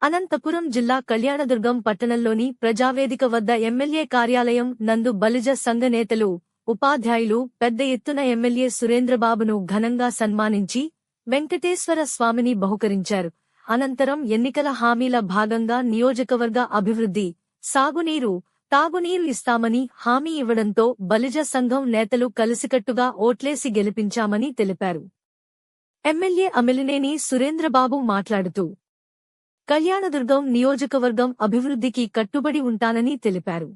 అనంతపురం జిల్లా కళ్యాణదుర్గం పట్టణంలోని ప్రజావేదిక వద్ద ఎమ్మెల్యే కార్యాలయం నందు బలిజ సంఘ నేతలు, ఉపాధ్యాయులు పెద్ద ఎత్తున ఎమ్మెల్యే సురేంద్రబాబును ఘనంగా సన్మానించి వెంకటేశ్వర స్వామిని బహుకరించారు. అనంతరం ఎన్నికల హామీల భాగంగా నియోజకవర్గ అభివృద్ధి, సాగునీరు, తాగునీరు ఇస్తామని హామీ ఇవ్వడంతో బలిజ సంఘం నేతలు కలిసికట్టుగా ఓట్లేసి గెలిపించామని తెలిపారు. ఎమ్మెల్యే అమిలినేని సురేంద్రబాబు మాట్లాడుతూ కళ్యాణదుర్గం నియోజకవర్గం అభివృద్ధికి కట్టుబడి ఉంటానని తెలిపారు.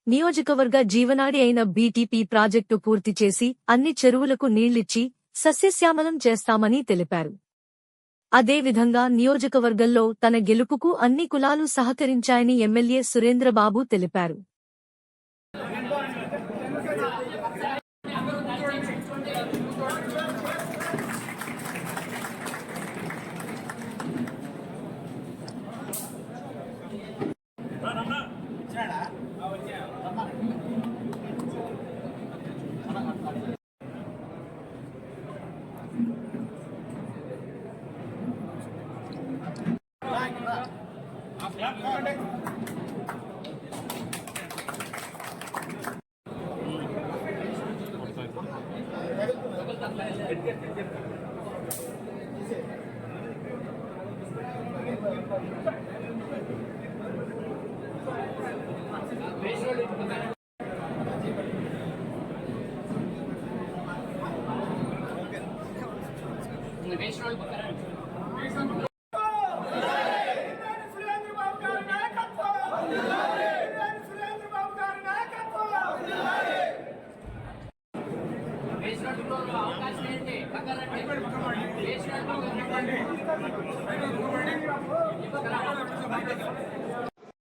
నియోజకవర్గ జీవనాడి అయిన బీటీపీ ప్రాజెక్టు పూర్తి చేసి అన్ని చెరువులకు నీళ్లిచ్చి సస్యశ్యామలం చేస్తామని తెలిపారు. అదేవిధంగా నియోజకవర్గంలో తన గెలుపుకు అన్ని కులాలు సహకరించాయని ఎమ్మెల్యే సురేంద్రబాబు తెలిపారు.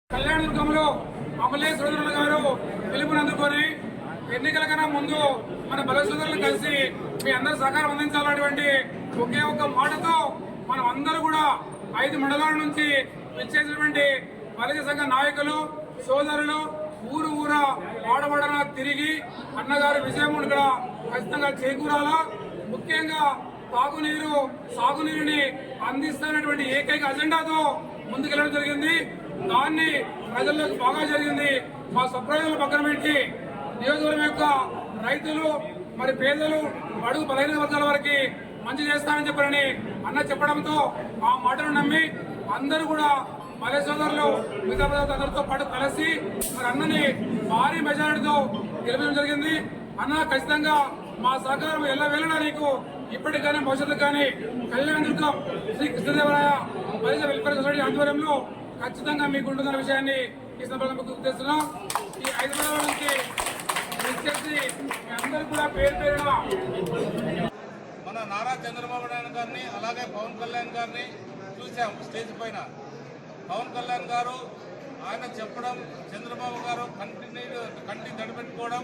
కళ్యాణదుర్గంలో అమలే సోదరులు గారు పిలుపునందుకొని ఎన్నికల కన్నా ముందు మన బల సోదరులను కలిసి మీ అందరూ సహకారం అందించాలనేటువంటి ఒకే ఒక్క మాటతో మనం అందరూ కూడా 5 మండలాల నుంచి విచ్చేసినటువంటి బలిజ సంఘ నాయకులు, సోదరులు ఊరా వాడవాడన తిరిగి అన్నగారి విజయం కూడా ఖచ్చితంగా చేకూరాలా. ముఖ్యంగా తాగునీరు, సాగునీరుని అందిస్తున్నటువంటి ఏకైక అజెండాతో ముందుకెళ్లడం జరిగింది. దాన్ని ప్రజల్లోకి బాగా జరిగింది. మా స్వప్రయోజనాలు పక్కన పెట్టి నియోజకవర్గం యొక్క రైతులు, మరి పేదలు, బడుగు బలహీన వర్గాల వారికి మంచి చేస్తానని చెప్పారని అన్న చెప్పడంతో ఆ మాటను నమ్మి అందరూ కూడా మలే సోదరులు మిగతా అందరితో పాటు కలిసి మరి అన్నని భారీ మెజారిటీతో గెలిపించడం జరిగింది. అన్న ఖచ్చితంగా మా సహకారం ఎల్లవేళలా నీకు ఇప్పటికైనా భవిష్యత్తు కానీ కళ్యాణదుర్గం శ్రీ కృష్ణదేవరాయ బలిజ వెల్ఫేర్ సొసైటీ ఆధ్వర్యంలో ఖచ్చితంగా మీకు ఉంటుందన్న విషయాన్ని ఈ సందర్భంగా గుర్తిస్తున్నాం. ఈ 5 మండలాల నుంచి విచ్చేసి మీ అందరూ కూడా పేరున మన నారా చంద్రబాబు నాయుడు గారిని అలాగే పవన్ కళ్యాణ్ గారిని చూసాం స్టేజ్ పైన. పవన్ కళ్యాణ్ గారు ఆయన చెప్పడం, చంద్రబాబు గారు కంటి తడిపెట్టుకోవడం,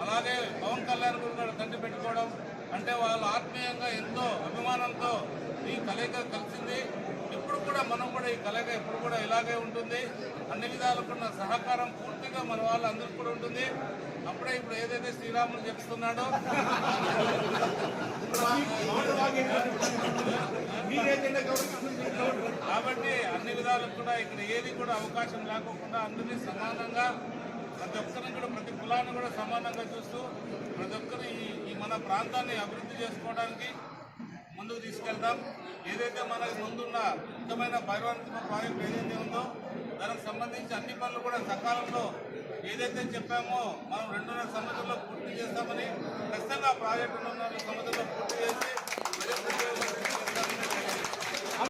అలాగే పవన్ కళ్యాణ్ గారు కంటి పెట్టుకోవడం అంటే వాళ్ళు ఆత్మీయంగా ఎంతో అభిమానంతో ఈ కలయిక కలిసింది. ఇప్పుడు కూడా మనం కూడా ఈ కలయిక ఎప్పుడు కూడా ఇలాగే ఉంటుంది. అన్ని విధాలుకున్న సహకారం పూర్తిగా మన వాళ్ళందరికీ కూడా ఉంటుంది. అప్పుడే ఇప్పుడు ఏదైతే శ్రీరాములు చెప్తున్నాడో కాబట్టి అన్ని విధాలకు కూడా ఇక్కడ ఏది కూడా అవకాశం లేకోకుండా అందరినీ సమానంగా ప్రతి ఒక్కరిని కూడా ప్రతి కులాన్ని కూడా సమానంగా చూస్తూ ప్రతి ఒక్కరు ఈ మన ప్రాంతాన్ని అభివృద్ధి చేసుకోవడానికి ముందుకు తీసుకెళ్తాం. ఏదైతే మనకు ముందున్న ముఖ్యమైన భైరవాత్మక ప్రాజెక్ట్ ఏదైతే ఉందో దానికి సంబంధించి అన్ని పనులు కూడా సకాలంలో ఏదైతే చెప్పామో మనం 2.5 సంవత్సరాల్లో పూర్తి చేస్తామని ఖచ్చితంగా ప్రాజెక్టు 2.5 సంవత్సరాల్లో